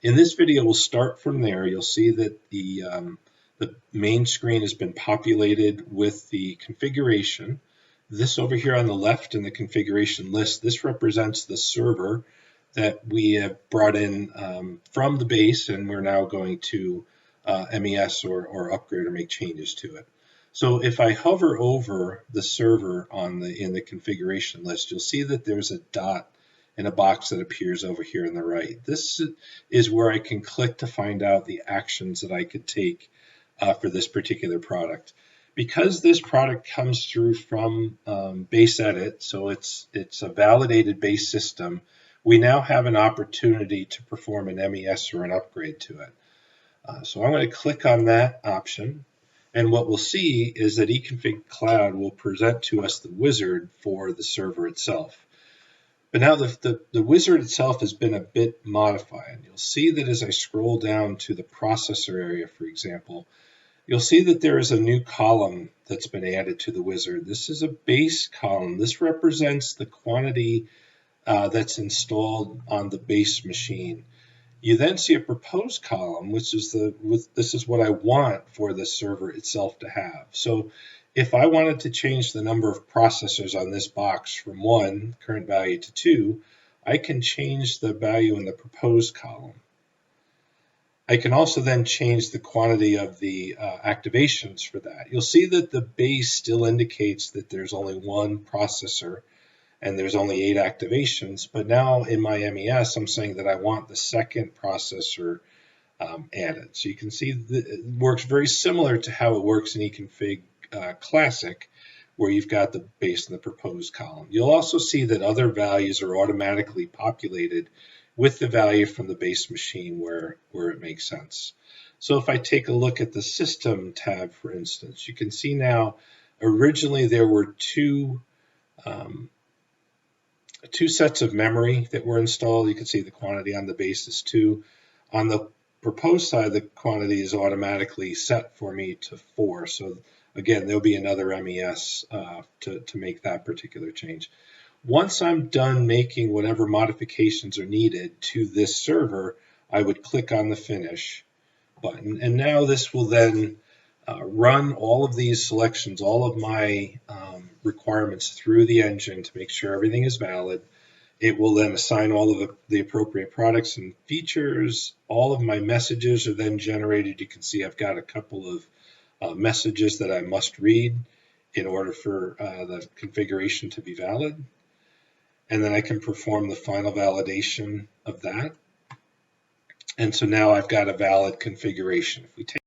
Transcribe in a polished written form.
In this video, we'll start from there. You'll see that the main screen has been populated with the configuration. This over here on the left in the configuration list, this represents the server that we have brought in from the base, and we're now going to MES or upgrade or make changes to it. So if I hover over the server in the configuration list, you'll see that there's a dot in a box that appears over here on the right. This is where I can click to find out the actions that I could take for this particular product. Because this product comes through from base edit, so it's a validated base system, we now have an opportunity to perform an MES or an upgrade to it. So I'm going to click on that option, and what we'll see is that eConfig Cloud will present to us the wizard for the server itself. But now the wizard itself has been a bit modified. You'll see that as I scroll down to the processor area, for example, you'll see that there is a new column that's been added to the wizard. This is a base column. This represents the quantity that's installed on the base machine. You then see a proposed column, which is this is what I want for the server itself to have. So if I wanted to change the number of processors on this box from 1 current value to 2, I can change the value in the proposed column. I can also then change the quantity of the activations for that. You'll see that the base still indicates that there's only 1 processor and there's only 8 activations, but now in my MES, I'm saying that I want the second processor added. So you can see that it works very similar to how it works in eConfig Classic, where you've got the base and the proposed column. You'll also see that other values are automatically populated with the value from the base machine where it makes sense. So if I take a look at the System tab, for instance, you can see now originally there were two sets of memory that were installed. You can see the quantity on the base is 2. On the proposed side, the quantity is automatically set for me to 4. So again, there'll be another MES to make that particular change. Once I'm done making whatever modifications are needed to this server, I would click on the Finish button. And now this will then run all of these selections, all of my requirements through the engine to make sure everything is valid. It will then assign all of the appropriate products and features. All of my messages are then generated. You can see I've got a couple of messages that I must read in order for the configuration to be valid. And then I can perform the final validation of that. And so now I've got a valid configuration. If we take